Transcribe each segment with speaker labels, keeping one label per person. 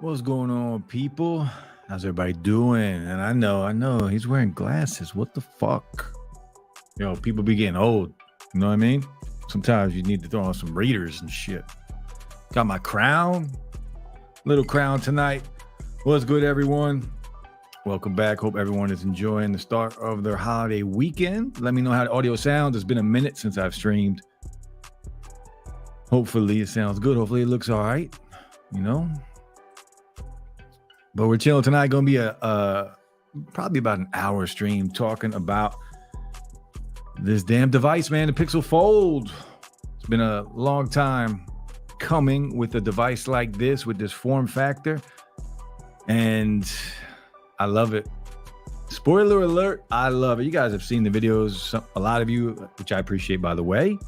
Speaker 1: What's going on, people? How's everybody doing? And I know, he's wearing glasses. What the fuck? Yo, people be getting old. You know what I mean? Sometimes you need to throw on some readers and shit. Got my crown. Little crown tonight. What's good, everyone? Welcome back. Hope everyone is enjoying the start of their holiday weekend. Let me know how the audio sounds. It's been a minute since I've streamed. Hopefully it sounds good. Hopefully it looks all right. You know? But we're chilling tonight. Going to be a probably about an hour stream talking about this damn device, man, the Pixel Fold. It's been a long time coming with a device like this, with this form factor, and I love it. Spoiler alert, I love it. You guys have seen the videos, a lot of you, which I appreciate, by the way.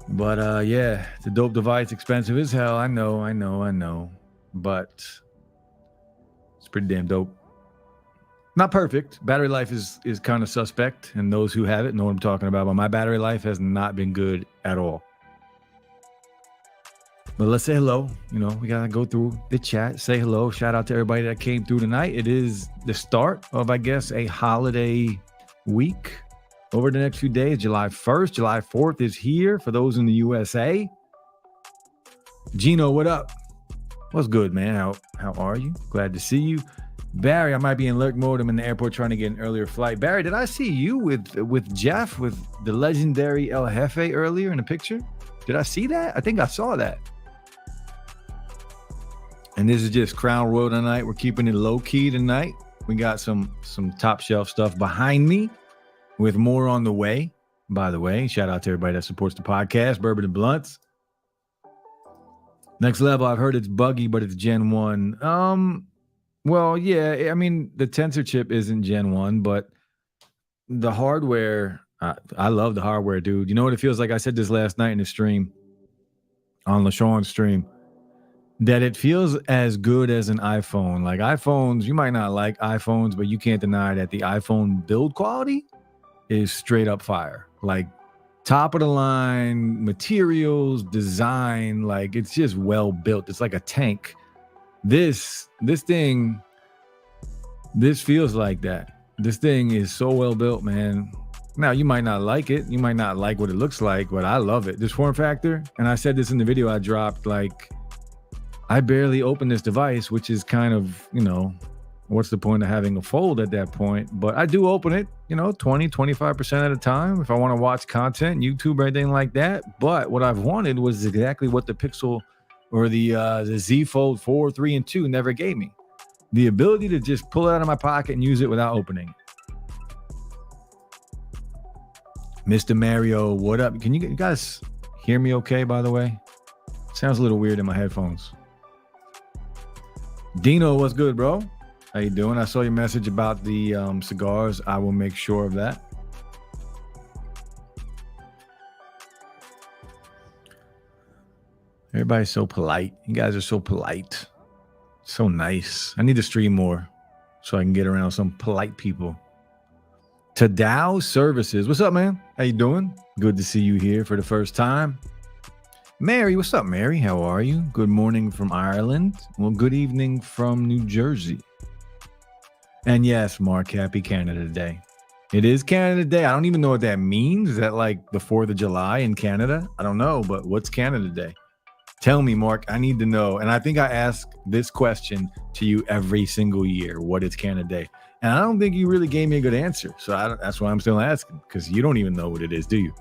Speaker 1: But yeah, it's a dope device, expensive as hell. I know. But it's pretty damn dope. Not perfect. Battery life is kind of suspect, and those who have it know what I'm talking about. But my battery life has not been good at all. But let's say hello. You know, we gotta go through the chat, say hello. Shout out to everybody that came through tonight. It is the start of, I guess, a holiday week over the next few days. July 1st, July 4th is here for those in the USA. Gino, what up? What's good, man? How are you? Glad to see you. Barry, I might be in lurk mode. I'm in the airport trying to get an earlier flight. Barry, did I see you with Jeff, with the legendary El Jefe earlier in the picture? Did I see that? I think I saw that. And this is just Crown Royal tonight. We're keeping it low key tonight. We got some top shelf stuff behind me with more on the way. By the way, shout out to everybody that supports the podcast, Bourbon and Blunts. Next level, I've heard it's buggy, but it's Gen 1. Well, yeah, I mean, the tensor chip isn't Gen 1, but the hardware, I love the hardware, dude. You know what it feels like? I said this last night in the stream, on LaShawn's stream, that it feels as good as an iPhone. Like iPhones, you might not like iPhones, but you can't deny that the iPhone build quality is straight up fire. Like top of the line materials, design, like it's just well built. It's like a tank. This thing, this feels like that. This thing is so well built, man. Now, you might not like it. You might not like what it looks like, but I love it. This form factor, and I said this in the video I dropped, like, I barely open this device, which is kind of, what's the point of having a fold at that point? But I do open it, 20, 25% at a time if I want to watch content, YouTube or anything like that. But what I've wanted was exactly what the Pixel or the Z Fold 4, 3, and 2 never gave me. The ability to just pull it out of my pocket and use it without opening. Mr. Mario, what up? Can you guys hear me okay, by the way? Sounds a little weird in my headphones. Dino, what's good, bro? How you doing? I saw your message about the cigars. I will make sure of that. Everybody's so polite. You guys are so polite. So nice. I need to stream more so I can get around some polite people. Tadao Services. What's up, man? How you doing? Good to see you here for the first time. Mary, what's up, Mary? How are you? Good morning from Ireland. Well, good evening from New Jersey. And yes, Mark, happy Canada Day. It is Canada Day. I don't even know what that means. Is that like the 4th of July in Canada? I don't know, but what's Canada Day? Tell me, Mark. I need to know. And I think I ask this question to you every single year. What is Canada Day? And I don't think you really gave me a good answer. So that's why I'm still asking, because you don't even know what it is, do you?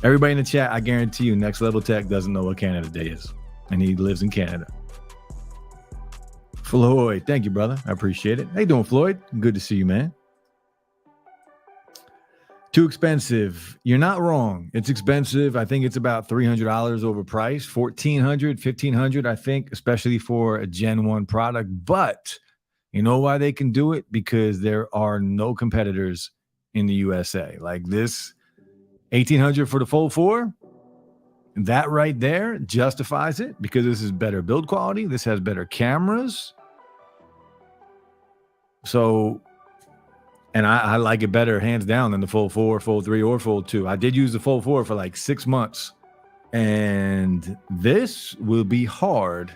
Speaker 1: Everybody in the chat, I guarantee you, Next Level Tech doesn't know what Canada Day is. And he lives in Canada. Floyd, thank you, brother. I appreciate it. How you doing, Floyd? Good to see you, man. Too expensive. You're not wrong. It's expensive. I think it's about $300 overpriced. $1,400, $1,500, I think, especially for a Gen 1 product. But you know why they can do it? Because there are no competitors in the USA. Like this $1,800 for the Fold 4, that right there justifies it because this is better build quality. This has better cameras. So, and I like it better hands down than the Fold 4, Fold 3, or Fold 2. I did use the Fold 4 for like 6 months. And this will be hard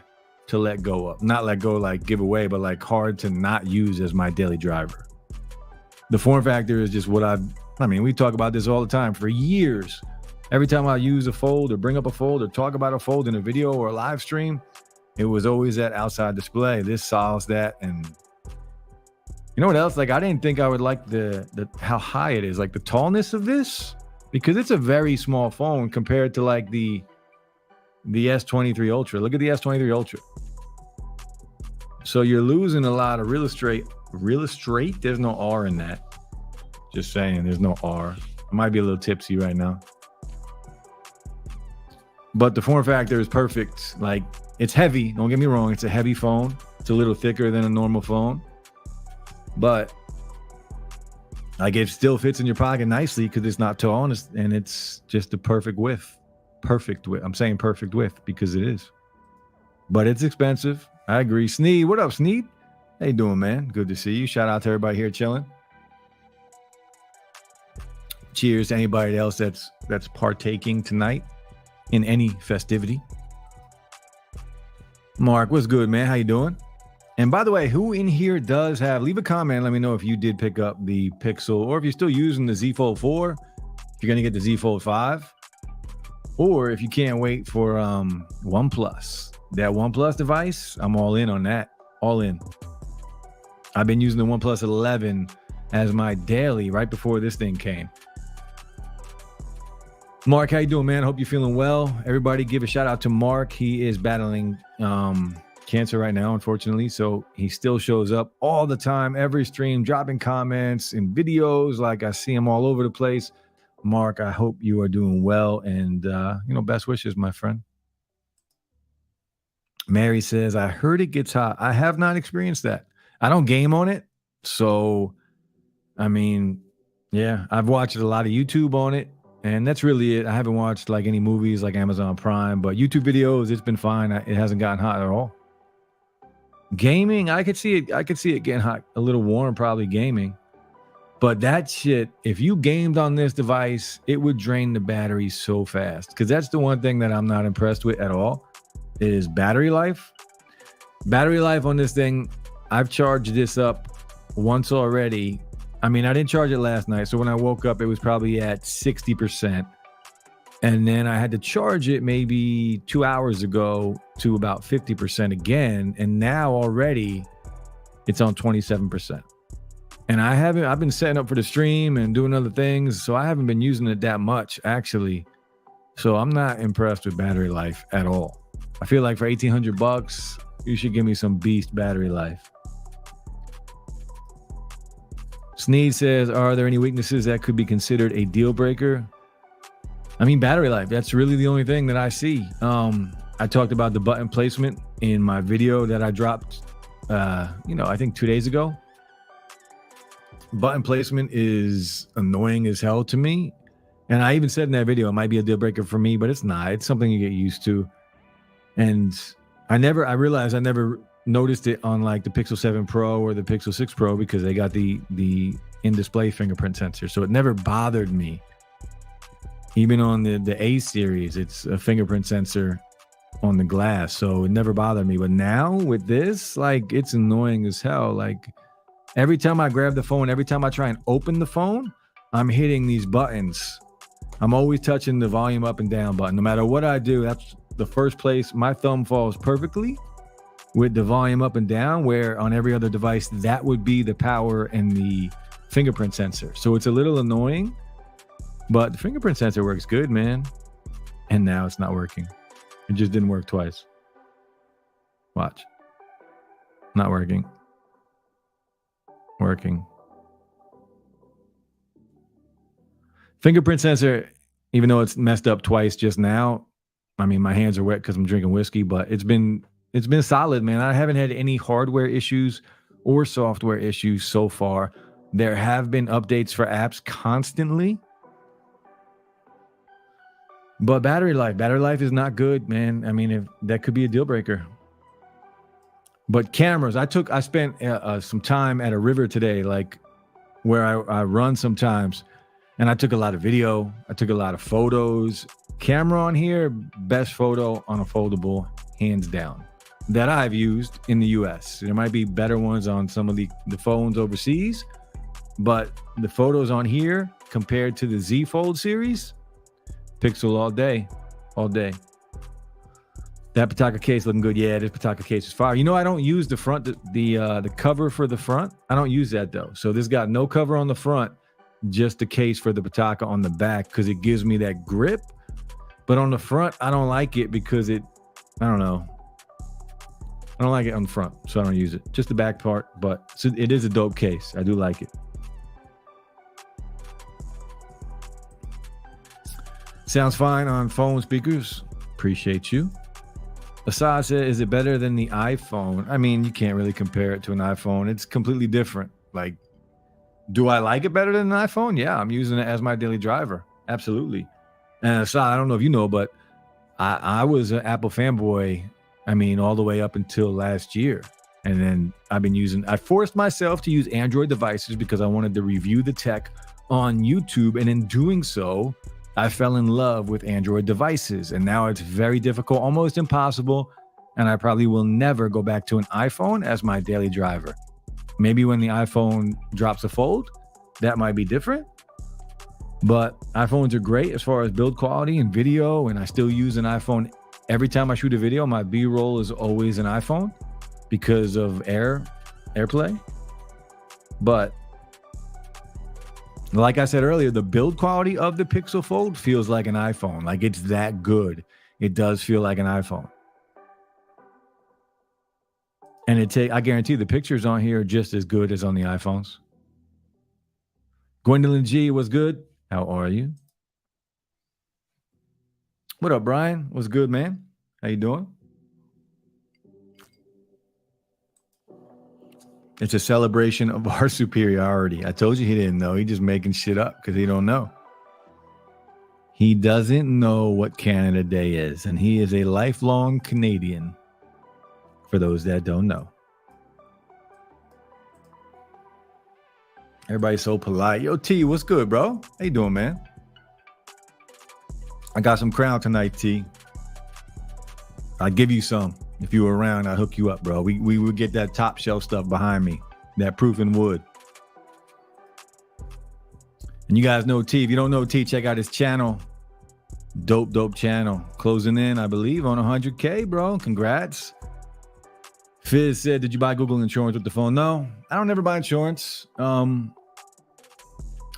Speaker 1: to let go of. Not let go like give away, but like hard to not use as my daily driver. The form factor is just what we talk about this all the time for years. Every time I use a fold or bring up a fold or talk about a fold in a video or a live stream, it was always that outside display. This solves that. And you know what else? Like I didn't think I would like the how high it is, like the tallness of this, because it's a very small phone compared to like the S23 Ultra. Look at the S23 Ultra. So you're losing a lot of real estate. There's no R in that. Just saying, there's no R. I might be a little tipsy right now. But the form factor is perfect. Like it's heavy. Don't get me wrong. It's a heavy phone. It's a little thicker than a normal phone. But like it still fits in your pocket nicely because it's not tall and it's just the perfect width. Perfect width. I'm saying perfect width because it is. But it's expensive. I agree. Sneed, what up, Sneed? How you doing, man? Good to see you. Shout out to everybody here chilling. Cheers to anybody else that's partaking tonight in any festivity. Mark, what's good, man? How you doing? And by the way, who in here does have, leave a comment. Let me know if you did pick up the Pixel or if you're still using the Z Fold 4, if you're going to get the Z Fold 5, or if you can't wait for OnePlus. That OnePlus device, I'm all in on that. All in. I've been using the OnePlus 11 as my daily right before this thing came. Mark, how you doing, man? Hope you're feeling well. Everybody give a shout out to Mark. He is battling cancer right now, unfortunately. So he still shows up all the time, every stream, dropping comments and videos. Like I see him all over the place. Mark, I hope you are doing well. And, best wishes, my friend. Mary says, I heard it gets hot. I have not experienced that. I don't game on it. So, I've watched a lot of YouTube on it. And that's really it. I haven't watched like any movies like Amazon Prime, but YouTube videos, it's been fine. It hasn't gotten hot at all. Gaming, I could see it getting hot, a little warm, probably gaming. But that shit, if you gamed on this device, it would drain the battery so fast. Because that's the one thing that I'm not impressed with at all is battery life. Battery life on this thing, I've charged this up once already I mean, I didn't charge it last night. So when I woke up, it was probably at 60%. And then I had to charge it maybe 2 hours ago to about 50% again. And now already it's on 27%. And I've been setting up for the stream and doing other things. So I haven't been using it that much, actually. So I'm not impressed with battery life at all. I feel like for $1,800, you should give me some beast battery life. Sneed says, are there any weaknesses that could be considered a deal breaker? I mean, battery life, that's really the only thing that I see. I talked about the button placement in my video that I dropped, I think 2 days ago. Button placement is annoying as hell to me. And I even said in that video, it might be a deal breaker for me, but it's not. It's something you get used to. And I realized I never noticed it on like the Pixel 7 Pro or the Pixel 6 Pro because they got the in-display fingerprint sensor. So it never bothered me. Even on the A series, it's a fingerprint sensor on the glass. So it never bothered me. But now with this, like, it's annoying as hell. Like, every time I grab the phone, every time I try and open the phone, I'm hitting these buttons. I'm always touching the volume up and down button. No matter what I do, that's the first place my thumb falls perfectly with the volume up and down, where on every other device, that would be the power and the fingerprint sensor. So it's a little annoying, but the fingerprint sensor works good, man. And now it's not working. It just didn't work twice. Watch. Not working. Working. Fingerprint sensor, even though it's messed up twice just now, I mean, my hands are wet because I'm drinking whiskey, but it's been solid, man. I haven't had any hardware issues or software issues so far. There have been updates for apps constantly, but battery life is not good, man. I mean, if that could be a deal breaker. But cameras, I spent some time at a river today, like where I run sometimes, and I took a lot of video. I took a lot of photos. Camera on here, best photo on a foldable, hands down, that I've used in the US. There might be better ones on some of the phones overseas, but the photos on here compared to the Z Fold series, Pixel all day, all day. That Pataka case looking good. Yeah, this Pataka case is fire. You know, I don't use the front, the cover for the front. I don't use that though. So this got no cover on the front, just the case for the Pataka on the back because it gives me that grip. But on the front, I don't like it because I don't know. I don't like it on the front, so I don't use it. Just the back part, but it is a dope case. I do like it. Sounds fine on phone speakers. Appreciate you. Assad said, is it better than the iPhone? I mean, you can't really compare it to an iPhone. It's completely different. Like, do I like it better than an iPhone? Yeah, I'm using it as my daily driver. Absolutely. And Assad, I don't know if you know, but I was an Apple fanboy, I mean, all the way up until last year. And then I forced myself to use Android devices because I wanted to review the tech on YouTube. And in doing so, I fell in love with Android devices. And now it's very difficult, almost impossible. And I probably will never go back to an iPhone as my daily driver. Maybe when the iPhone drops a fold, that might be different. But iPhones are great as far as build quality and video. And I still use an iPhone. Every time I shoot a video, my B-roll is always an iPhone because of AirPlay. But like I said earlier, the build quality of the Pixel Fold feels like an iPhone. Like, it's that good. It does feel like an iPhone. And I guarantee the pictures on here are just as good as on the iPhones. Gwendolyn G, what's good? How are you? What up, Brian? What's good, man? How you doing? It's a celebration of our superiority. I told you he didn't know. He's just making shit up because he don't know. He doesn't know what Canada Day is, and he is a lifelong Canadian, for those that don't know. Everybody's so polite. Yo, T, what's good, bro? How you doing, man? I got some Crown tonight, T. I'll give you some. If you were around, I'll hook you up, bro. We would get that top shelf stuff behind me. That proof in wood. And you guys know T. If you don't know T, check out his channel. Dope channel. Closing in, I believe, on 100K, bro. Congrats. Fizz said, did you buy Google insurance with the phone? No, I don't ever buy insurance. I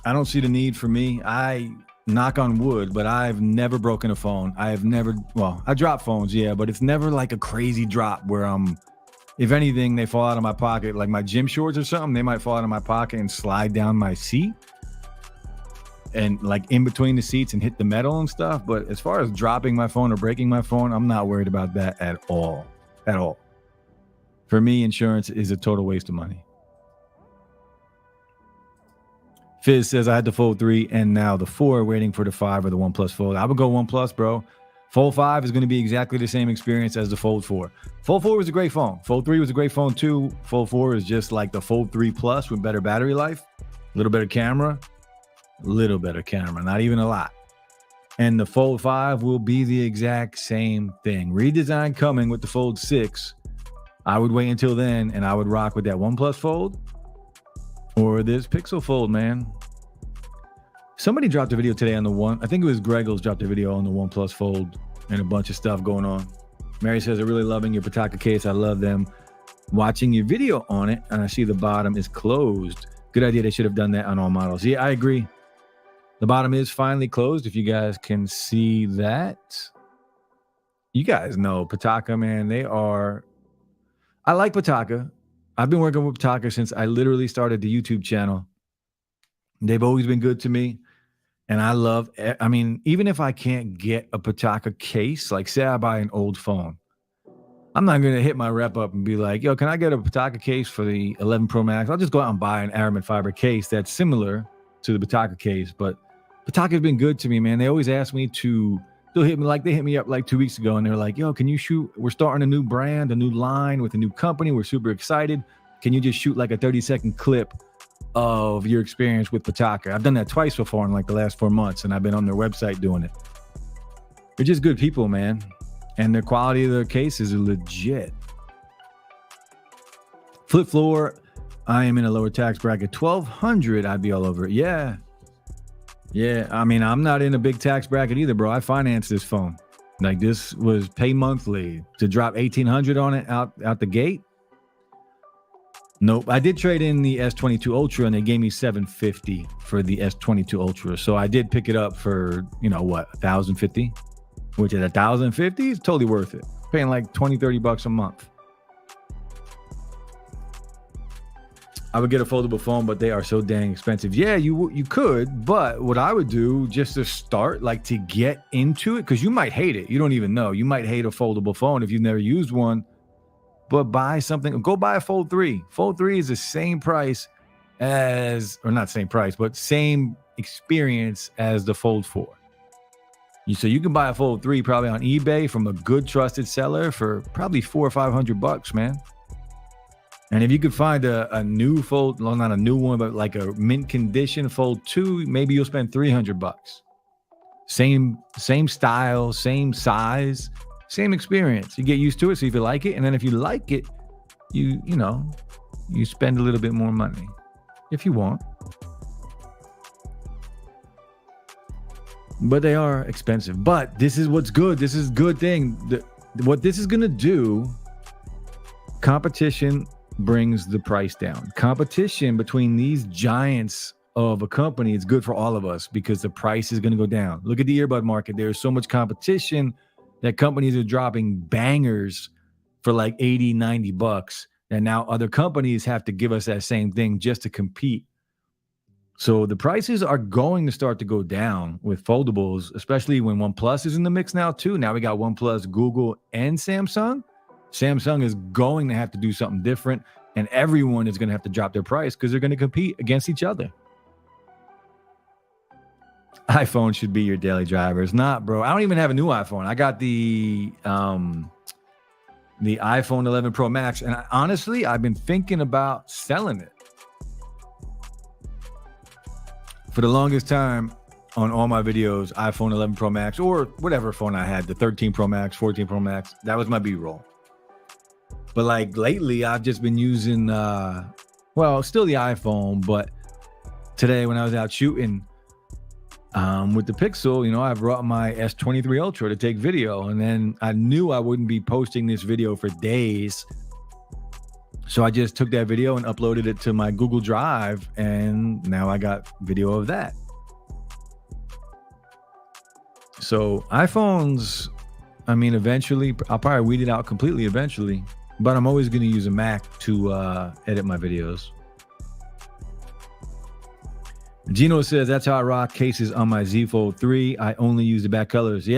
Speaker 1: don't see the need for me. I knock on wood, but I've never broken a phone. I drop phones, yeah, but it's never like a crazy drop where if anything, they fall out of my pocket. Like my gym shorts or something, they might fall out of my pocket and slide down my seat and like in between the seats and hit the metal and stuff. But as far as dropping my phone or breaking my phone, I'm not worried about that at all. At all. For me, insurance is a total waste of money. Fizz says, I had the Fold 3 and now the 4, waiting for the 5 or the OnePlus Fold. I would go OnePlus, bro. Fold 5 is going to be exactly the same experience as the Fold 4. Fold 4 was a great phone. Fold 3 was a great phone too. Fold 4 is just like the Fold 3 Plus with better battery life, a little better camera, not even a lot. And the Fold 5 will be the exact same thing. Redesign coming with the Fold 6. I would wait until then, and I would rock with that OnePlus Fold or this Pixel Fold, man. Somebody dropped a video today on the one. I think it was Greggles dropped a video on the OnePlus Fold and a bunch of stuff going on. Mary says, I'm really loving your Pataka case. I love them. Watching your video on it, and I see the bottom is closed. Good idea. They should have done that on all models. Yeah, I agree. The bottom is finally closed. If you guys can see that. You guys know Pataka, man. They are... I like Pataka. I've been working with Pataka since I literally started the YouTube channel. They've always been good to me. And I love, I mean, even if I can't get a Pataka case, like say I buy an old phone, I'm not going to hit my rep up and be like, yo, can I get a Pataka case for the 11 Pro Max? I'll just go out and buy an aramid fiber case that's similar to the Pataka case. But Pataka has been good to me, man. They always ask me to, they hit me up like 2 weeks ago, and they're like, yo, can you shoot? We're starting a new brand, a new line with a new company. We're super excited. Can you just shoot like a 30-second clip of your experience with Pataka? I've done that twice before in like the last 4 months, and I've been on their website doing it. They're just good people, man. And the quality of their cases are legit. Flip floor, I am in a lower tax bracket. 1,200, I'd be all over it. Yeah. I mean, I'm not in a big tax bracket either, bro. I financed this phone. Like this was pay monthly. To drop 1,800 on it out the gate. Nope. I did trade in the S22 Ultra, and they gave me $750 for the S22 Ultra. So I did pick it up for, $1,050, which at $1,050 is totally worth it. Paying like $20-$30 a month. I would get a foldable phone, but they are so dang expensive. Yeah, you could, but what I would do just to start, like to get into it, because you might hate it. You don't even know. You might hate a foldable phone if you've never used one. But buy something, go buy a Fold 3. Fold 3 is the same price or not same price, but same experience as the Fold 4. So you can buy a Fold 3 probably on eBay from a good trusted seller for probably $400 or $500, man. And if you could find a new Fold, well, not a new one, but like a mint condition Fold 2, maybe you'll spend $300. Same style, same size. Same experience. You get used to it, see if you like it. And then if you like it, you spend a little bit more money if you want. But they are expensive. But this is what's good. This is a good thing. What this is going to do, competition brings the price down. Competition between these giants of a company is good for all of us because the price is going to go down. Look at the earbud market. There's so much competition that companies are dropping bangers for like $80, $90. And now other companies have to give us that same thing just to compete. So the prices are going to start to go down with foldables, especially when OnePlus is in the mix now too. Now we got OnePlus, Google, and Samsung. Samsung is going to have to do something different, and everyone is going to have to drop their price because they're going to compete against each other. iPhone should be your daily driver. It's not, bro. I don't even have a new iPhone. I got the iPhone 11 Pro Max, and honestly, I've been thinking about selling it. For the longest time on all my videos, iPhone 11 Pro Max or whatever phone I had, the 13 Pro Max, 14 Pro Max, that was my B-roll. But like lately, I've just been using, still the iPhone, but today when I was out shooting, With the Pixel, I brought my S23 Ultra to take video, and then I knew I wouldn't be posting this video for days. So I just took that video and uploaded it to my Google Drive, and now I got video of that. So iPhones, eventually, I'll probably weed it out completely eventually, but I'm always going to use a Mac to edit my videos. Gino says, that's how I rock cases on my Z Fold 3. I only use the back covers.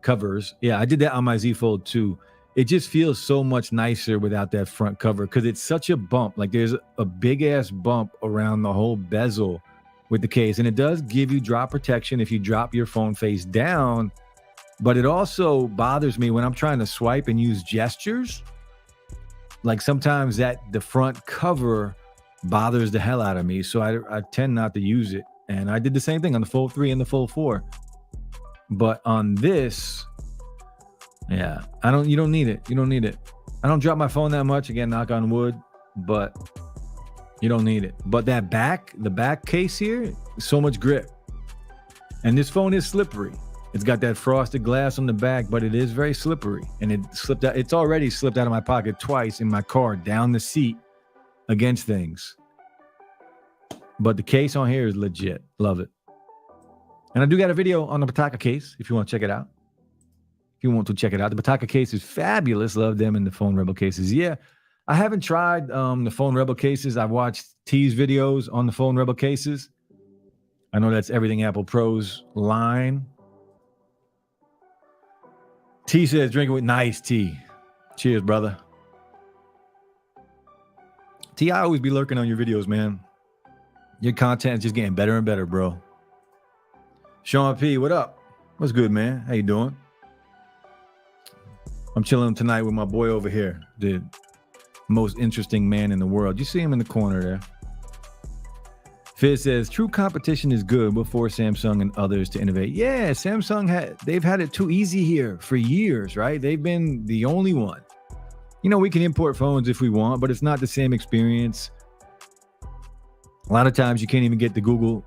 Speaker 1: Covers. Yeah, I did that on my Z Fold 2. It just feels so much nicer without that front cover because it's such a bump. Like there's a big ass bump around the whole bezel with the case. And it does give you drop protection if you drop your phone face down. But it also bothers me when I'm trying to swipe and use gestures. Like sometimes the front cover bothers the hell out of me. So I tend not to use it. And I did the same thing on the Fold 3 and the Fold 4. But on this, yeah, you don't need it. You don't need it. I don't drop my phone that much. Again, knock on wood, but you don't need it. But the back case here, so much grip. And this phone is slippery. It's got that frosted glass on the back, but it is very slippery. And it slipped out. It's already slipped out of my pocket twice in my car, down the seat against things. But the case on here is legit. Love it. And I do got a video on the Pataka case if you want to check it out. If you want to check it out. The Pataka case is fabulous. Love them and the Phone Rebel cases. Yeah, I haven't tried the Phone Rebel cases. I've watched T's videos on the Phone Rebel cases. I know that's Everything Apple Pro's line. T says, drink it with nice tea. Cheers, brother. T, I always be lurking on your videos, man. Your content is just getting better and better, bro. Sean P, what up? What's good, man? How you doing? I'm chilling tonight with my boy over here, the most interesting man in the world. You see him in the corner there. Fizz says, true competition is good. We'll force Samsung and others to innovate. Yeah, Samsung, they've had it too easy here for years, right? They've been the only one. We can import phones if we want, but it's not the same experience. A lot of times you can't even get the Google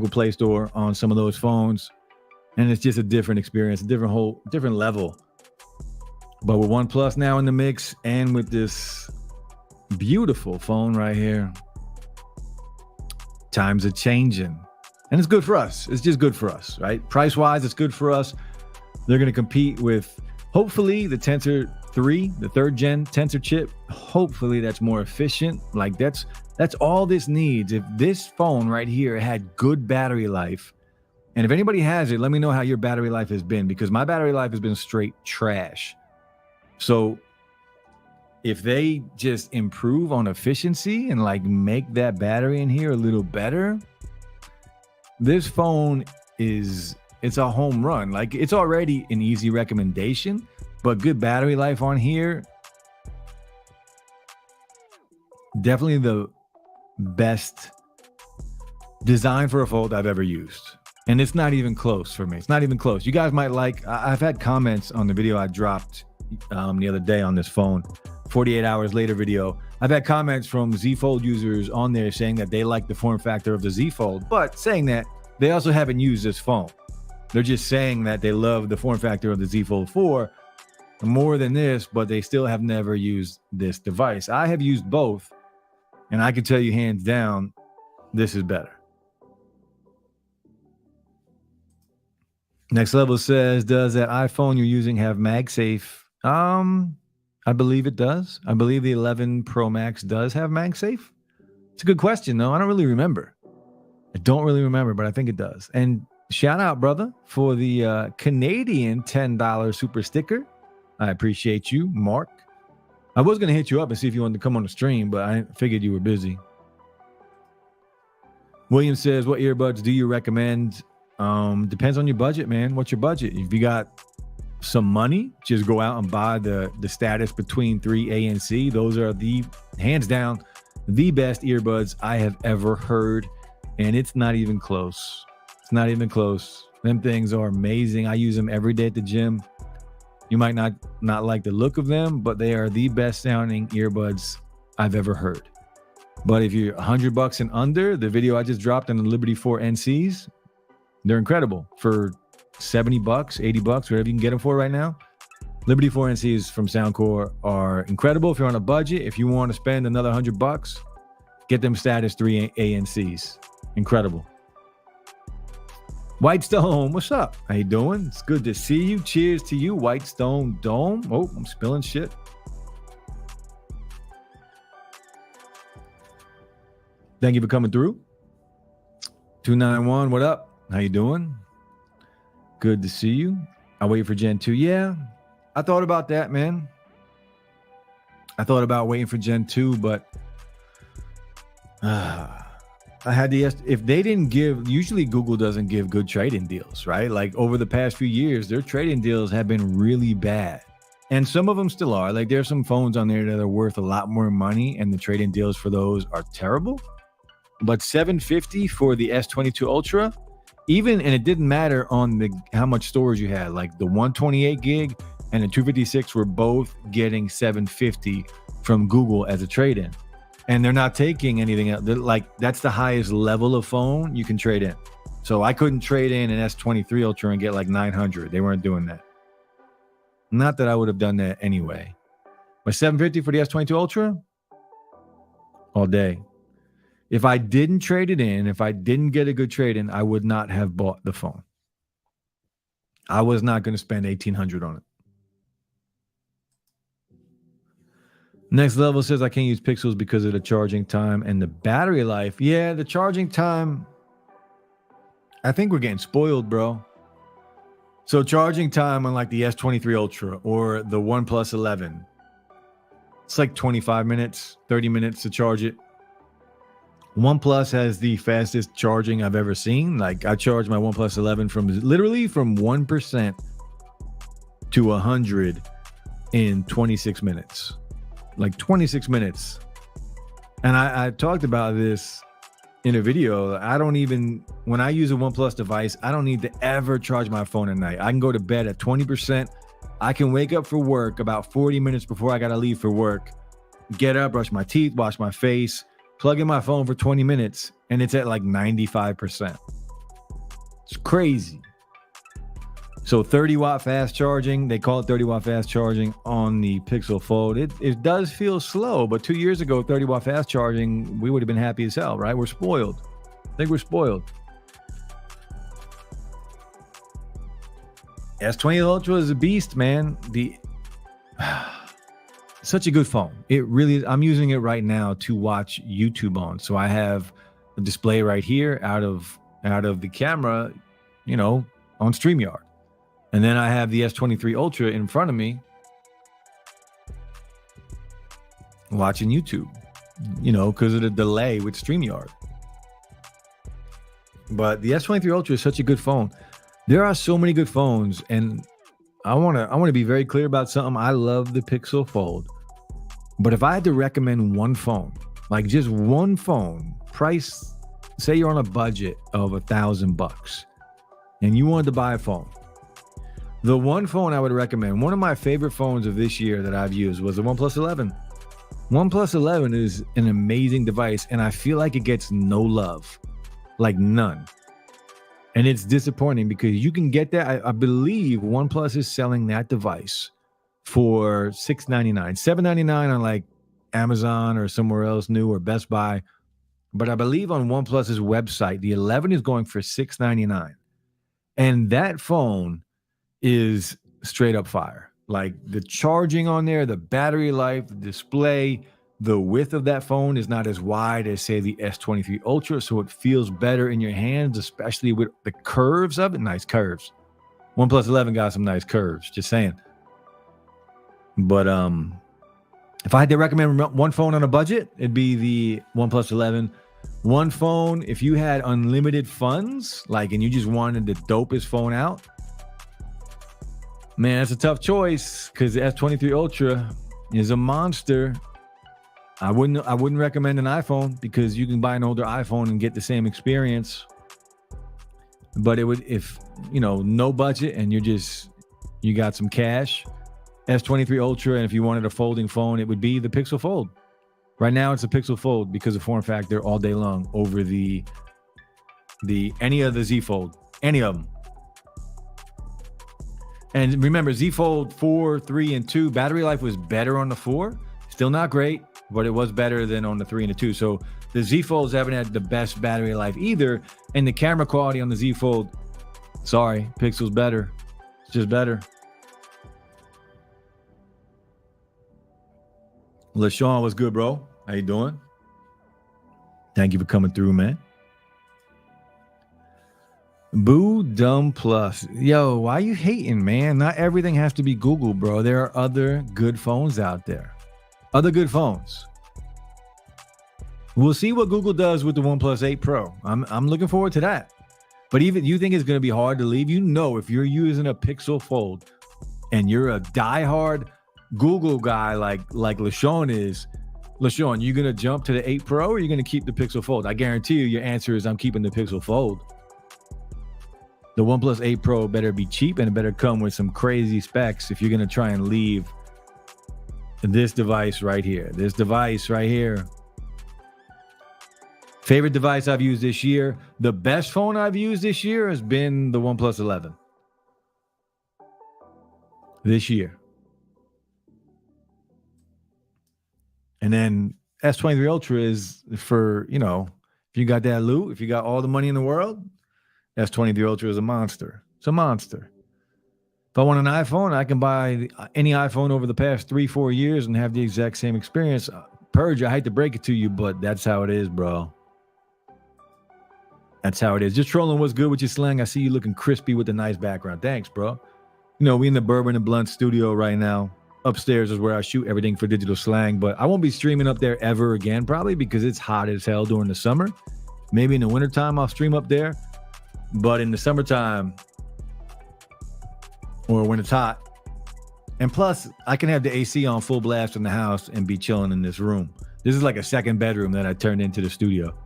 Speaker 1: Play Store on some of those phones. And it's just a different experience, a different level. But with OnePlus now in the mix and with this beautiful phone right here, times are changing. And it's good for us. It's just good for us, right? Price-wise, it's good for us. They're going to compete with, hopefully, the Tensor 3, the third gen Tensor chip. Hopefully that's more efficient. Like that's all this needs. If this phone right here had good battery life, and if anybody has it, let me know how your battery life has been, because my battery life has been straight trash. So if they just improve on efficiency and like make that battery in here a little better, this phone it's a home run. Like it's already an easy recommendation, but good battery life on here, definitely the best design for a Fold I've ever used. And it's not even close for me. It's not even close. You guys might I've had comments on the video I dropped the other day on this phone, 48 hours later video. I've had comments from Z Fold users on there saying that they like the form factor of the Z Fold, but saying that they also haven't used this phone. They're just saying that they love the form factor of the Z Fold 4 more than this, but they still have never used this device. I have used both, and I can tell you hands down, this is better. Next Level says, does that iPhone you're using have MagSafe? I believe it does. I believe the 11 Pro Max does have MagSafe. It's a good question, though. I don't really remember. But I think it does. And shout out, brother, for the Canadian $10 super sticker. I appreciate you, Mark. I was going to hit you up and see if you wanted to come on the stream, but I figured you were busy. William says, what earbuds do you recommend? Depends on your budget, man. What's your budget? If you got some money, just go out and buy the status between 3A and C. Those are hands down, the best earbuds I have ever heard. And it's not even close. It's not even close. Them things are amazing. I use them every day at the gym. You might not like the look of them, but they are the best sounding earbuds I've ever heard. But if you're $100 and under, the video I just dropped on the Liberty 4 NCs, They're incredible for $70, $80, whatever you can get them for right now. Liberty 4NCs from Soundcore are incredible if you're on a budget. If you want to spend another $100, get them Status 3 ANCs. Incredible. Whitestone, what's up? How you doing? It's good to see you. Cheers to you, Whitestone Dome. Oh, I'm spilling shit. Thank you for coming through. 291, what up? How you doing? Good to see you. I wait for Gen 2. Yeah, I thought about that, man. I thought about waiting for Gen 2, but I had the, if they didn't give, usually Google doesn't give good trade-in deals, right? Like over the past few years, their trade-in deals have been really bad. And some of them still are. Like there's some phones on there that are worth a lot more money and the trade-in deals for those are terrible. But $750 for the S22 Ultra, even, and it didn't matter on the how much storage you had, like the 128 gig and the 256 were both getting $750 from Google as a trade-in. And they're not taking anything else. They're like, that's the highest level of phone you can trade in. So I couldn't trade in an S23 Ultra and get like 900. They weren't doing that. Not that I would have done that anyway. But $750 for the S22 Ultra, all day. If I didn't trade it in, if I didn't get a good trade in, I would not have bought the phone. I was not going to spend $1,800 on it. Next Level says I can't use Pixels because of the charging time and the battery life. Yeah, the charging time. I think we're getting spoiled, bro. So charging time on like the S23 Ultra or the OnePlus 11, it's like 25 minutes, 30 minutes to charge it. OnePlus has the fastest charging I've ever seen. Like I charged my OnePlus 11 from literally from 1% to 100 in 26 minutes. Like 26 minutes. And I talked about this in a video. I don't even, when I use a OnePlus device, I don't need to ever charge my phone at night. I can go to bed at 20%. I can wake up for work about 40 minutes before I got to leave for work. Get up, brush my teeth, wash my face, plug in my phone for 20 minutes, and it's at like 95%. It's crazy. So 30 watt fast charging, they call it 30 watt fast charging on the Pixel Fold. It does feel slow, but 2 years ago, 30 watt fast charging, we would have been happy as hell, right? We're spoiled. I think we're spoiled. S20 Ultra is a beast, man. Such a good phone. It really is. I'm using it right now to watch YouTube on. So I have a display right here out of the camera, you know, on StreamYard. And then I have the S23 Ultra in front of me watching YouTube, you know, because of the delay with StreamYard. But the S23 Ultra is such a good phone. There are so many good phones, and I want to be very clear about something. I love the Pixel Fold. But if I had to recommend one phone, like just one phone, price, say you're on a budget of $1,000 and you wanted to buy a phone, the one phone I would recommend, one of my favorite phones of this year that I've used was the OnePlus 11. OnePlus 11 is an amazing device, and I feel like it gets no love, like none. And it's disappointing because you can get that. I believe OnePlus is selling that device for $699, $799 on like Amazon or somewhere else new or Best Buy. But I believe on OnePlus's website, the 11 is going for $699. And that phone is straight up fire. Like the charging on there, the battery life, the display, the width of that phone is not as wide as, say, the S23 Ultra. So it feels better in your hands, especially with the curves of it. Nice curves. OnePlus 11 got some nice curves, just saying. But if I had to recommend one phone on a budget, it'd be the OnePlus 11. One phone, if you had unlimited funds, like, and you just wanted the dopest phone out, man, that's a tough choice because the S23 Ultra is a monster. I wouldn't recommend an iPhone because you can buy an older iPhone and get the same experience. But it would, if you know, no budget and you got some cash, S23 Ultra, and if you wanted a folding phone, it would be the Pixel Fold. Right now, it's a Pixel Fold because of form factor all day long over the any of the Z Fold. Any of them. And remember, Z Fold 4, 3, and 2, battery life was better on the 4. Still not great, but it was better than on the 3 and the 2. So the Z Folds haven't had the best battery life either. And the camera quality on the Z Fold, sorry, Pixel's better. It's just better. LaShawn, what's good, bro? How you doing? Thank you for coming through, man. Boo Dumb Plus. Yo, why you hating, man? Not everything has to be Google, bro. There are other good phones out there. Other good phones. We'll see what Google does with the OnePlus 8 Pro. I'm looking forward to that. But even you think it's going to be hard to leave? You know, if you're using a Pixel Fold and you're a diehard Google guy like LaShawn is, LaShawn, you going to jump to the 8 Pro or are you going to keep the Pixel Fold? I guarantee you your answer is I'm keeping the Pixel Fold. The OnePlus 8 Pro better be cheap and it better come with some crazy specs if you're going to try and leave this device right here. This device right here. Favorite device I've used this year. The best phone I've used this year has been the OnePlus 11. This year. And then S23 Ultra is for, you know, if you got that loot, if you got all the money in the world, S23 Ultra is a monster. It's a monster. If I want an iPhone, I can buy any iPhone over the past 3-4 years and have the exact same experience. Purge, I hate to break it to you, but that's how it is, bro. That's how it is. Just trolling, what's good with your slang? I see you looking crispy with a nice background. Thanks, bro. You know, we in the Bourbon and Blunt studio right now. Upstairs is where I shoot everything for Digital Slang, but I won't be streaming up there ever again, probably because it's hot as hell during the summer. Maybe in the wintertime I'll stream up there. But in the summertime, or when it's hot, and plus I can have the AC on full blast in the house and be chilling in this room. This is like a second bedroom that I turned into the studio.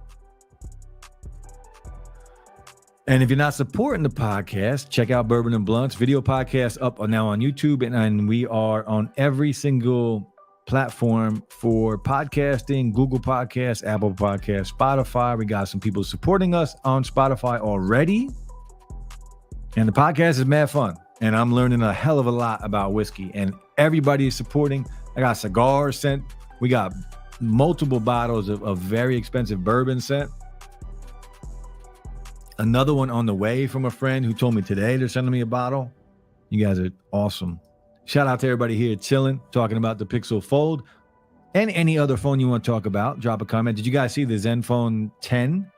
Speaker 1: And if you're not supporting the podcast, check out Bourbon and Blunts. Video podcast up now on YouTube, and we are on every single platform for podcasting, Google Podcasts, Apple Podcasts, Spotify. We got some people supporting us on Spotify already. And the podcast is mad fun. And I'm learning a hell of a lot about whiskey. And everybody is supporting. I got cigars sent. We got multiple bottles of very expensive bourbon sent. Another one on the way from a friend who told me today they're sending me a bottle. You guys are awesome. Shout out to everybody here chilling, talking about the Pixel Fold and any other phone you want to talk about. Drop a comment. Did you guys see the Zenfone 10?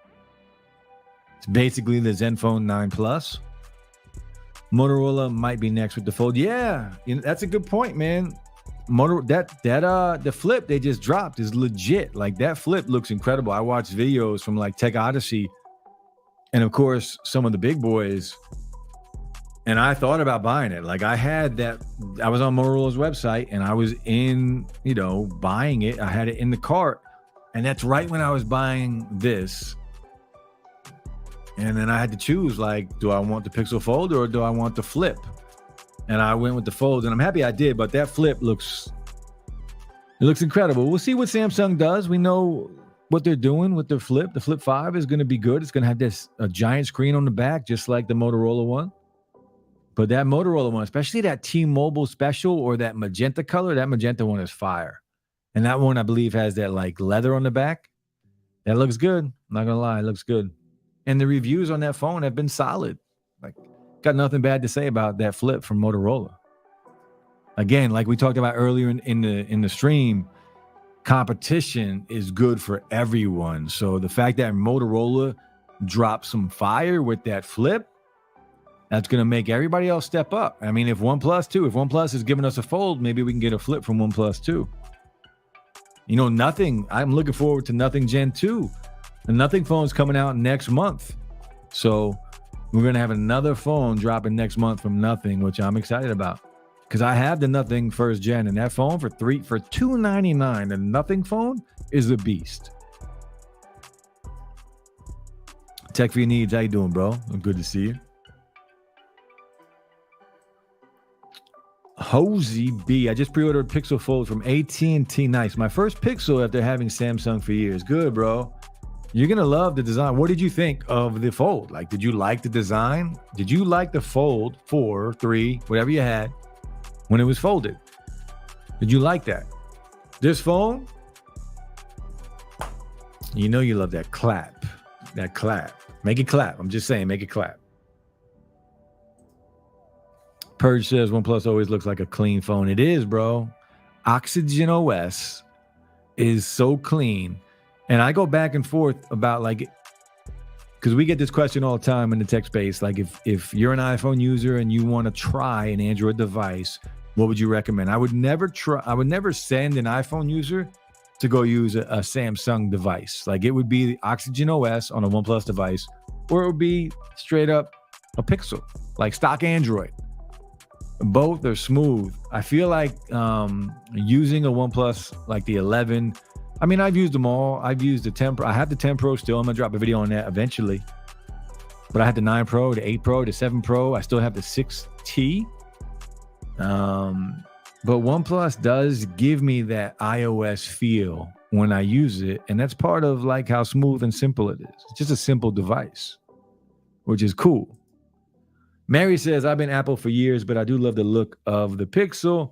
Speaker 1: It's basically the Zenfone 9 Plus. Motorola might be next with the Fold. Yeah, you know, that's a good point, man. The flip they just dropped is legit. Like that flip looks incredible. I watched videos from like Tech Odyssey. And of course, some of the big boys, and I thought about buying it. Like I had that, I was on Motorola's website and I was in, you know, buying it. I had it in the cart. And that's right when I was buying this. And then I had to choose, like, do I want the Pixel Fold or do I want the flip? And I went with the Fold, and I'm happy I did, but that flip looks incredible. We'll see what Samsung does. We know what they're doing with their flip. The Flip 5 is going to be good. It's going to have a giant screen on the back, just like the Motorola one. But that Motorola one, especially that T-Mobile special or that magenta color, that magenta one is fire. And that one, I believe, has that like leather on the back. That looks good. I'm not going to lie. It looks good. And the reviews on that phone have been solid. Like, got nothing bad to say about that flip from Motorola. Again, like we talked about earlier in the stream, competition is good for everyone. So the fact that Motorola dropped some fire with that flip, that's going to make everybody else step up. I mean, if OnePlus is giving us a Fold, maybe we can get a flip from OnePlus too. You know, Nothing. I'm looking forward to Nothing Gen 2. The Nothing phone's coming out next month. So we're going to have another phone dropping next month from Nothing, which I'm excited about. Because I have the Nothing first gen, and that phone for $299. The Nothing phone is a beast. Tech for your needs. How you doing, bro? I'm good to see you. Hosey B. I just pre-ordered Pixel Fold from AT&T. Nice. My first Pixel after having Samsung for years. Good, bro. You're going to love the design. What did you think of the Fold? Like, did you like the design? Did you like the Fold 4, 3, whatever you had when it was folded? Did you like that? This phone, you know you love that clap. That clap. Make it clap. I'm just saying, make it clap. Purge says OnePlus always looks like a clean phone. It is, bro. Oxygen OS is so clean. And I go back and forth about like, because we get this question all the time in the tech space. Like if you're an iPhone user and you want to try an Android device, what would you recommend? I would never send an iPhone user to go use a Samsung device. Like it would be the Oxygen OS on a OnePlus device, or it would be straight up a Pixel, like stock Android. Both are smooth. I feel like using a OnePlus like the 11, I mean, I've used them all. I've used the 10 Pro. I have the 10 Pro still. I'm going to drop a video on that eventually. But I had the 9 Pro, the 8 Pro, the 7 Pro. I still have the 6T. But OnePlus does give me that iOS feel when I use it. And that's part of like how smooth and simple it is. It's just a simple device, which is cool. Mary says, I've been Apple for years, but I do love the look of the Pixel.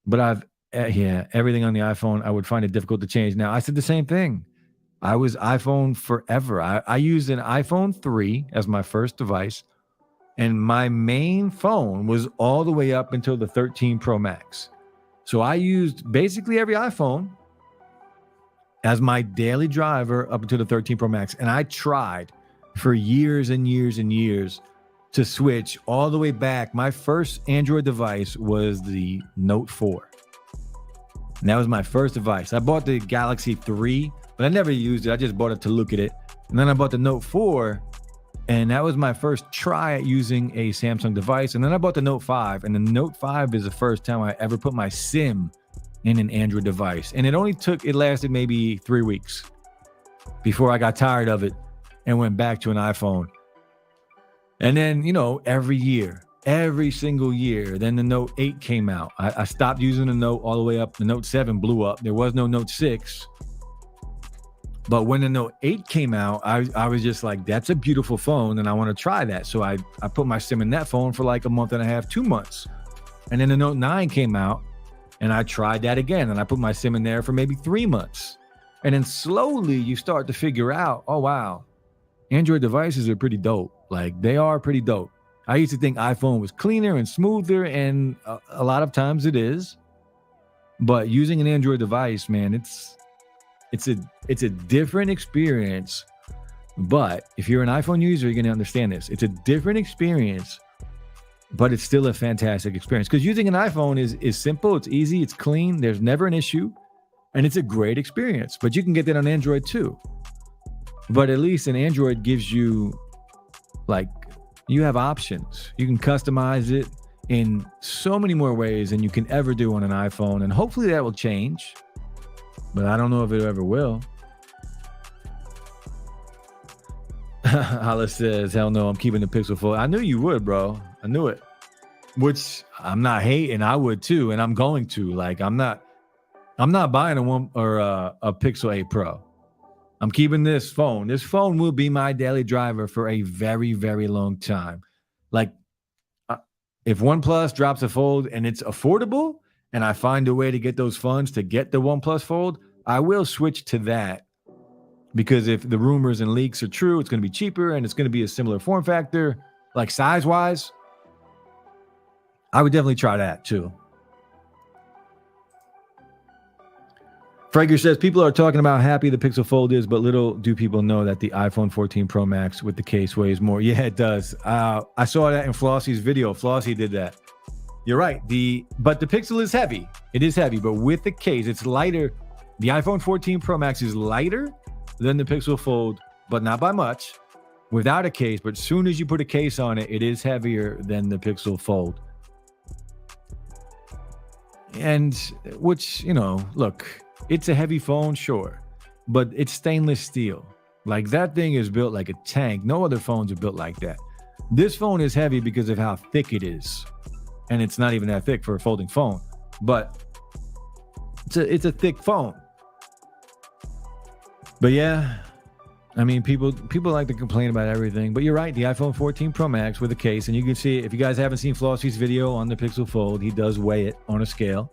Speaker 1: But everything on the iPhone, I would find it difficult to change. Now, I said the same thing. I was iPhone forever. I used an iPhone 3 as my first device. And my main phone was all the way up until the 13 Pro Max. So I used basically every iPhone as my daily driver up until the 13 Pro Max. And I tried for years and years and years to switch all the way back. My first Android device was the Note 4. And that was my first device. I bought the Galaxy 3, but I never used it. I just bought it to look at it. And then I bought the Note 4, and that was my first try at using a Samsung device. And then I bought the Note 5, and the Note 5 is the first time I ever put my SIM in an Android device. And it lasted maybe 3 weeks before I got tired of it and went back to an iPhone. And then, every single year, then the Note 8 came out. I stopped using the Note all the way up. The Note 7 blew up. There was no Note 6. But when the Note 8 came out, I was just like, that's a beautiful phone, and I want to try that. So I put my SIM in that phone for like a month and a half, 2 months. And then the Note 9 came out, and I tried that again, and I put my SIM in there for maybe 3 months. And then slowly you start to figure out, oh, wow, Android devices are pretty dope. Like, they are pretty dope. I used to think iPhone was cleaner and smoother, and a lot of times it is. But using an Android device, man, it's a different experience. But if you're an iPhone user, you're going to understand this. It's a different experience, but it's still a fantastic experience. Because using an iPhone is simple, it's easy, it's clean, there's never an issue, and it's a great experience. But you can get that on Android too. But at least an Android gives you, like, you have options. You can customize it in so many more ways than you can ever do on an iPhone. And hopefully that will change. But I don't know if it ever will. Hollis says, hell no, I'm keeping the Pixel Fold. I knew you would, bro. I knew it. Which I'm not hating. I would too. And I'm going to. Like, I'm not buying a Pixel 8 Pro. I'm keeping this phone. This phone will be my daily driver for a very, very long time. Like, if OnePlus drops a Fold and it's affordable, and I find a way to get those funds to get the OnePlus Fold, I will switch to that. Because if the rumors and leaks are true, it's going to be cheaper and it's going to be a similar form factor, like size-wise. I would definitely try that too. Frager says, people are talking about how happy the Pixel Fold is, but little do people know that the iPhone 14 Pro Max with the case weighs more. Yeah, it does. I saw that in Flossie's video. Flossie did that. You're right. But the Pixel is heavy. It is heavy, but with the case, it's lighter. The iPhone 14 Pro Max is lighter than the Pixel Fold, but not by much. Without a case, but as soon as you put a case on it, it is heavier than the Pixel Fold. And which, look, it's a heavy phone, sure, but it's stainless steel. Like, that thing is built like a tank. No other phones are built like that. This phone is heavy because of how thick it is. And it's not even that thick for a folding phone, but it's a thick phone. But yeah, I mean, people like to complain about everything, but you're right. The iPhone 14 Pro Max with a case, and you can see, if you guys haven't seen Flossy's video on the Pixel Fold, he does weigh it on a scale.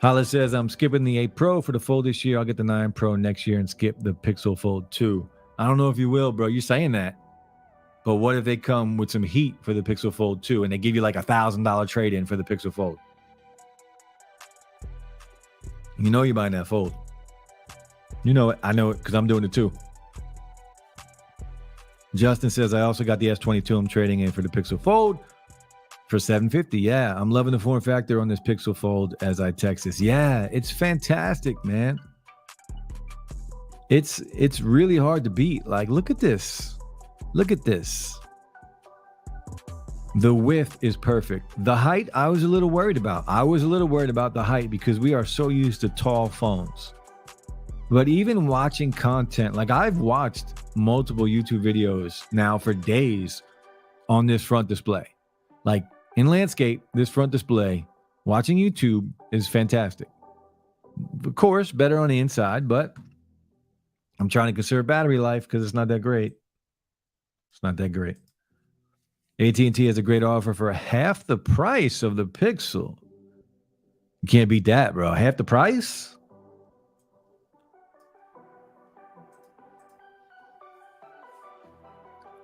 Speaker 1: Hala says, I'm skipping the 8 Pro for the Fold this year. I'll get the 9 Pro next year and skip the Pixel Fold 2. I don't know if you will, bro. You're saying that. But what if they come with some heat for the Pixel Fold 2 and they give you like $1,000 trade-in for the Pixel Fold? You know you're buying that Fold. You know it. I know it because I'm doing it too. Justin says, I also got the S22 I'm trading in for the Pixel Fold for $750. Yeah, I'm loving the form factor on this Pixel Fold as I text this. Yeah, it's fantastic, man. It's really hard to beat. Like, look at this. Look at this. The width is perfect. The height, I was a little worried about. I was a little worried about the height because we are so used to tall phones. But even watching content, like I've watched multiple YouTube videos now for days on this front display. Like in landscape, this front display, watching YouTube is fantastic. Of course, better on the inside, but I'm trying to conserve battery life because it's not that great. It's not that great. AT&T has a great offer for half the price of the Pixel. You can't beat that, bro. Half the price?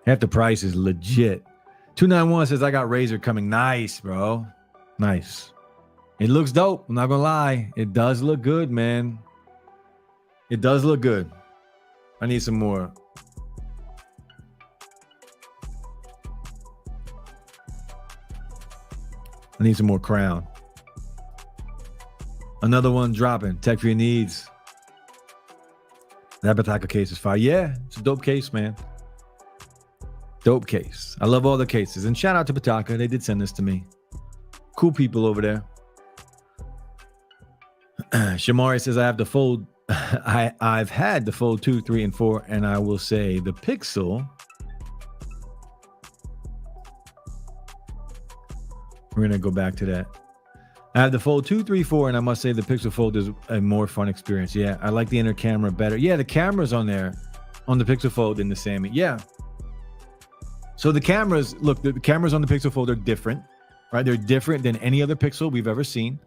Speaker 1: Half the price is legit. 291 says, I got Razer coming. Nice, bro. Nice. It looks dope. I'm not going to lie. It does look good, man. It does look good. I need some more. I need some more Crown. Another one dropping. Tech for your needs. That Bataka case is fire. Yeah, it's a dope case, man. Dope case. I love all the cases. And shout out to Bataka. They did send this to me. Cool people over there. Shamari says, I have the Fold. I've had the Fold 2, 3, and 4. And I will say the Pixel. We're going to go back to that. I have the Fold 2, 3, 4, and I must say the Pixel Fold is a more fun experience. Yeah, I like the inner camera better. Yeah, the cameras on there, on the Pixel Fold in the same. Yeah. So the cameras, look, the cameras on the Pixel Fold are different, right? They're different than any other Pixel we've ever seen.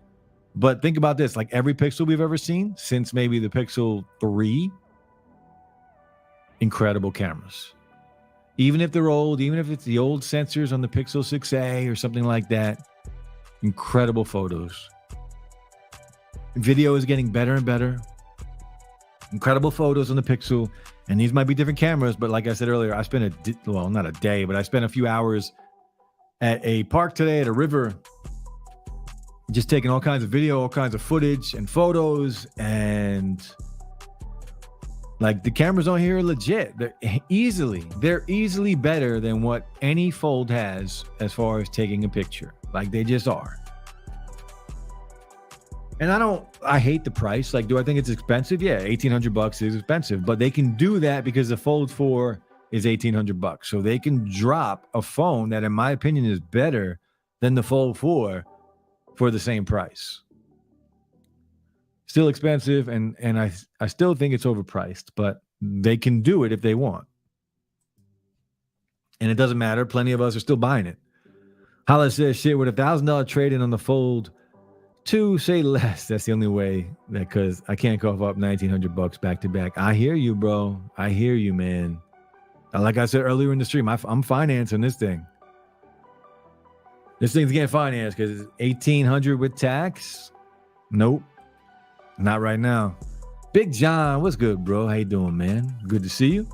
Speaker 1: But think about this, like every Pixel we've ever seen, since maybe the Pixel 3, incredible cameras. Even if they're old, even if it's the old sensors on the Pixel 6a or something like that, incredible photos. Video is getting better and better. Incredible photos on the Pixel. And these might be different cameras, but like I said earlier, I spent not a day, but I spent a few hours at a park today at a river, just taking all kinds of video, all kinds of footage and photos, and like the cameras on here are legit. They're easily better than what any Fold has as far as taking a picture. Like they just are. And I hate the price. Like, do I think it's expensive? Yeah, $1,800 is expensive, but they can do that because the Fold 4 is $1,800. So they can drop a phone that, in my opinion, is better than the Fold 4 for the same price. Still expensive, and I still think it's overpriced, but they can do it if they want. And it doesn't matter. Plenty of us are still buying it. Hala says, shit, with $1,000 trade-in on the Fold 2, say less. That's the only way, because I can't cough up $1,900 back to back. I hear you, bro. I hear you, man. Like I said earlier in the stream, I'm financing this thing. This thing's getting financed because it's $1,800 with tax. Nope. Not right now. Big John, what's good, bro? How you doing, man? Good to see you.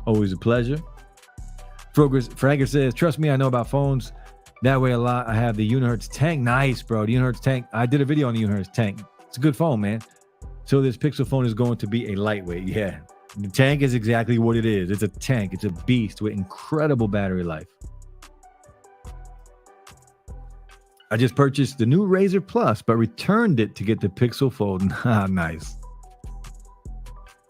Speaker 1: Always a pleasure. Fragger says, trust me, I know about phones. That way a lot. I have the Unihertz tank. Nice, bro. The Unihertz tank. I did a video on the Unihertz tank. It's a good phone, man. So this Pixel phone is going to be a lightweight. Yeah. The tank is exactly what it is. It's a tank. It's a beast with incredible battery life. I just purchased the new Razer Plus, but returned it to get the Pixel Fold. Nice.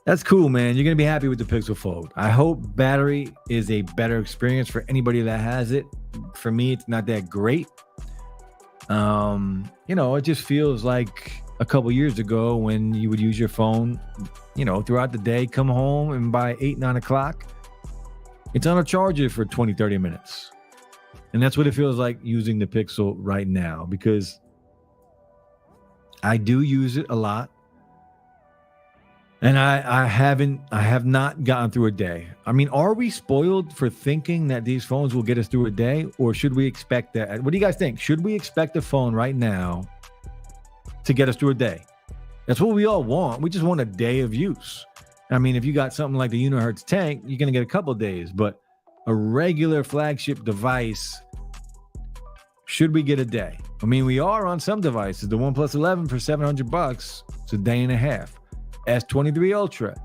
Speaker 1: That's cool, man. You're going to be happy with the Pixel Fold. I hope battery is a better experience for anybody that has it. For me, it's not that great. It just feels like a couple years ago when you would use your phone, throughout the day, come home, and by 8, 9 o'clock, it's on a charger for 20, 30 minutes. And that's what it feels like using the Pixel right now, because I do use it a lot. And I have not gotten through a day. I mean, are we spoiled for thinking that these phones will get us through a day, or should we expect that? What do you guys think? Should we expect a phone right now to get us through a day? That's what we all want. We just want a day of use. I mean, if you got something like the Unihertz Tank, you're going to get a couple of days, but a regular flagship device, should we get a day? I mean, we are on some devices. The OnePlus 11 for $700, it's a day and a half. S23 Ultra,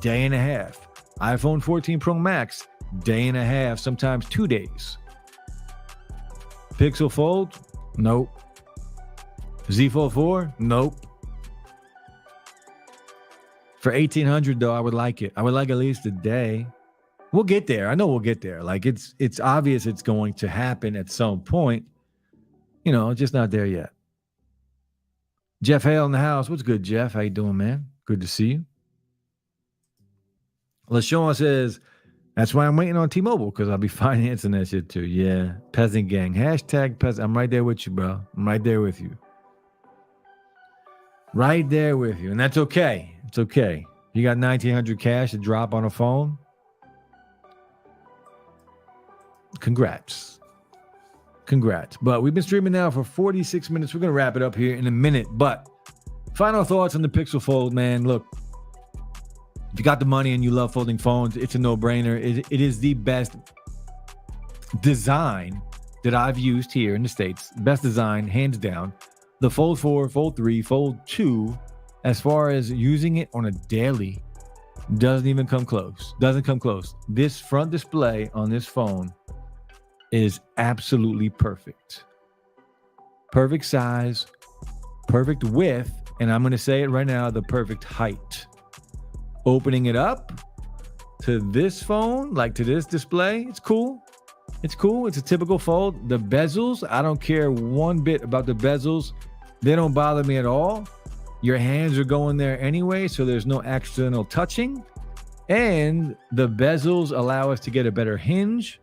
Speaker 1: day and a half. iPhone 14 Pro Max, day and a half, sometimes 2 days. Pixel Fold, nope. Z Fold 4, nope. For $1,800 though, I would like it. I would like at least a day. We'll get there. I know we'll get there. Like it's obvious it's going to happen at some point. Just not there yet. Jeff Hale in the house. What's good, Jeff? How you doing, man? Good to see you. LaShawn says, that's why I'm waiting on T-Mobile, because I'll be financing that shit too. Yeah. Peasant gang. Hashtag peasant. I'm right there with you, bro. I'm right there with you. Right there with you. And that's okay. It's okay. You got $1,900 cash to drop on a phone. Congrats. But we've been streaming now for 46 minutes. We're going to wrap it up here in a minute. But final thoughts on the Pixel Fold, man. Look, if you got the money and you love folding phones, it's a no-brainer. It is the best design that I've used here in the States. Best design, hands down. The Fold 4, Fold 3, Fold 2, as far as using it on a daily, doesn't even come close. Doesn't come close. This front display on this phone is absolutely perfect. Perfect size, perfect width, and I'm going to say it right now, the perfect height. Opening it up to this phone, like to this display, it's cool. It's cool. It's a typical fold. The bezels, I don't care one bit about the bezels. They don't bother me at all. Your hands are going there anyway, so there's no accidental touching. And the bezels allow us to get a better hinge.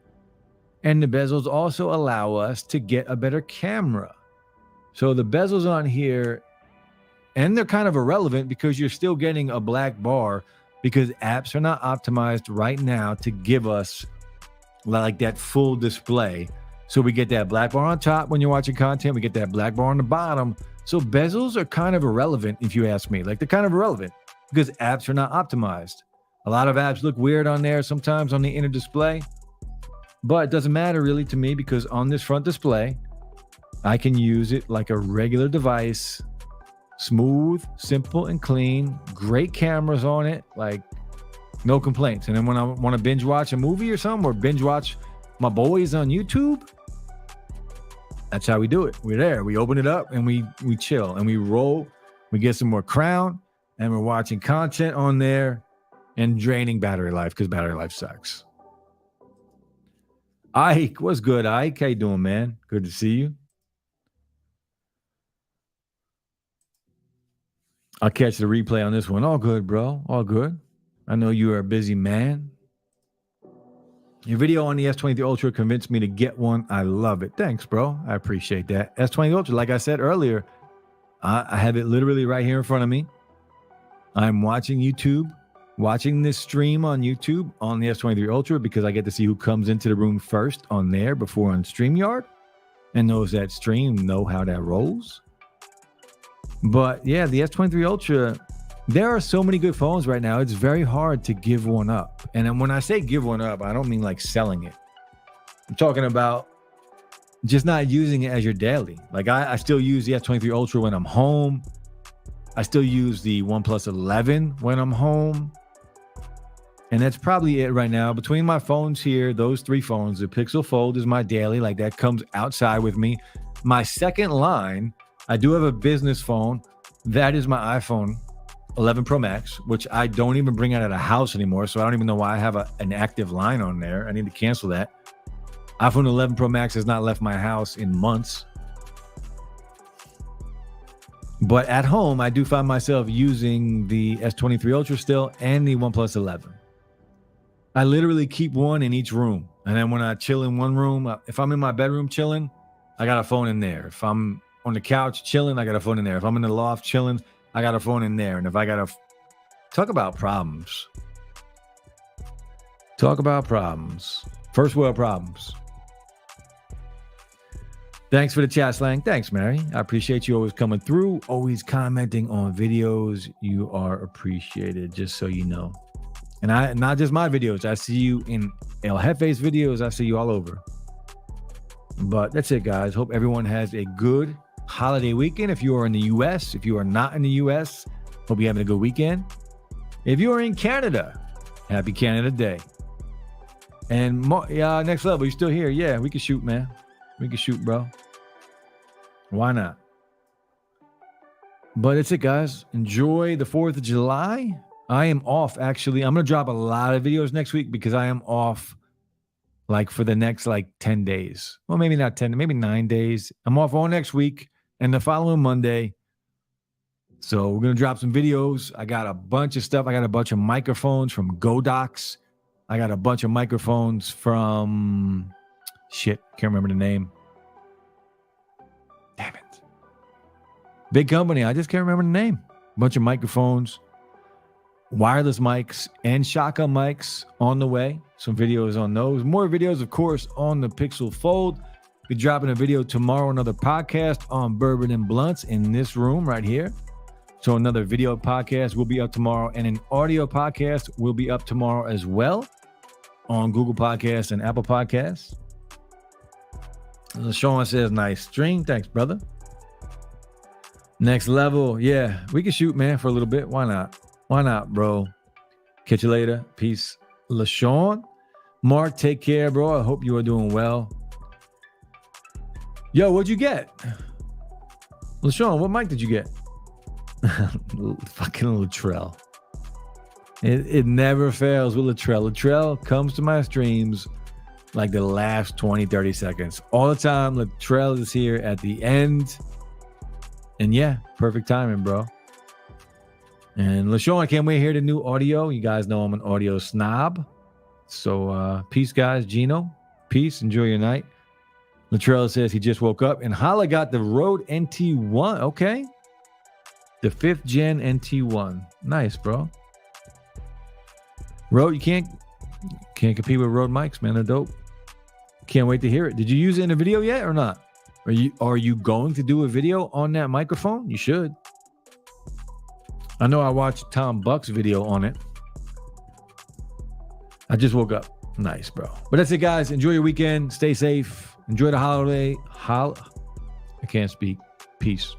Speaker 1: And the bezels also allow us to get a better camera. So the bezels on here, and they're kind of irrelevant because you're still getting a black bar because apps are not optimized right now to give us like that full display. So we get that black bar on top when you're watching content. We get that black bar on the bottom. So bezels are kind of irrelevant if you ask me. Like they're kind of irrelevant because apps are not optimized. A lot of apps look weird on there sometimes on the inner display. But it doesn't matter really to me because on this front display, I can use it like a regular device. Smooth, simple, and clean. Great cameras on it. Like, no complaints. And then when I want to binge watch a movie or something, or binge watch my boys on YouTube, that's how we do it. We're there. We open it up and we chill and we roll. We get some more Crown and we're watching content on there and draining battery life because battery life sucks. Ike, what's good, Ike? How you doing, man? Good to see you. I'll catch the replay on this one. All good, bro. All good. I know you are a busy man. Your video on the S23 Ultra convinced me to get one. I love it. Thanks, bro. I appreciate that. S20 Ultra, like I said earlier, I have it literally right here in front of me. I'm watching YouTube, watching this stream on YouTube on the S23 Ultra because I get to see who comes into the room first on there before on StreamYard. And those that stream know how that rolls. But yeah, the S23 Ultra, there are so many good phones right now. It's very hard to give one up. And when I say give one up, I don't mean like selling it. I'm talking about just not using it as your daily. Like I still use the S23 Ultra when I'm home. I still use the OnePlus 11 when I'm home. And that's probably it right now. Between my phones here, those three phones, the Pixel Fold is my daily. Like that comes outside with me. My second line, I do have a business phone. That is my iPhone 11 Pro Max, which I don't even bring out of the house anymore. So I don't even know why I have an active line on there. I need to cancel that. iPhone 11 Pro Max has not left my house in months. But at home, I do find myself using the S23 Ultra still and the OnePlus 11. I literally keep one in each room. And then when I chill in one room, if I'm in my bedroom chilling, I got a phone in there. If I'm on the couch chilling, I got a phone in there. If I'm in the loft chilling, I got a phone in there. And if I got to talk about problems, first world problems. Thanks for the chat slang. Thanks, Mary. I appreciate you always coming through, always commenting on videos. You are appreciated, just so you know. And not just my videos. I see you in El Jefe's videos. I see you all over. But that's it, guys. Hope everyone has a good holiday weekend. If you are in the U.S., if you are not in the U.S., hope you're having a good weekend. If you are in Canada, happy Canada Day. And next level, you still here? Yeah, we can shoot, man. We can shoot, bro. Why not? But it's it, guys. Enjoy the 4th of July. I am off, actually. I'm going to drop a lot of videos next week because I am off like for the next 10 days. Well, maybe not 10, maybe 9 days. I'm off all next week and the following Monday. So we're going to drop some videos. I got a bunch of stuff. I got a bunch of microphones from Godox. I got a bunch of microphones from... Shit, can't remember the name. Damn it. Big company, I just can't remember the name. Bunch of microphones, wireless mics, and shotgun mics on the way. Some videos on those. More videos, of course, on the Pixel Fold. Be dropping a video tomorrow, another podcast on Bourbon and Blunts in this room right here. So another video podcast will be up tomorrow, and an audio podcast will be up tomorrow as well on Google Podcasts and Apple Podcasts. Sean says, nice stream. Thanks, brother. Next level. Yeah, we can shoot, man, for a little bit. Why not? Why not, bro? Catch you later. Peace. LaShawn. Mark, take care, bro. I hope you are doing well. Yo, what'd you get? LaShawn, what mic did you get? Fucking Latrell. It never fails with Latrell. Latrell comes to my streams like the last 20, 30 seconds. All the time, Latrell is here at the end. And yeah, perfect timing, bro. And LaShawn, I can't wait to hear the new audio. You guys know I'm an audio snob. So peace, guys. Gino, peace. Enjoy your night. Latrell says he just woke up. And Hala got the Rode NT1. Okay. The 5th gen NT1. Nice, bro. Rode, you can't compete with Rode mics, man. They're dope. Can't wait to hear it. Did you use it in a video yet or not? Are you going to do a video on that microphone? You should. I know I watched Tom Buck's video on it. I just woke up. Nice, bro. But that's it, guys. Enjoy your weekend. Stay safe. Enjoy the holiday. I can't speak. Peace.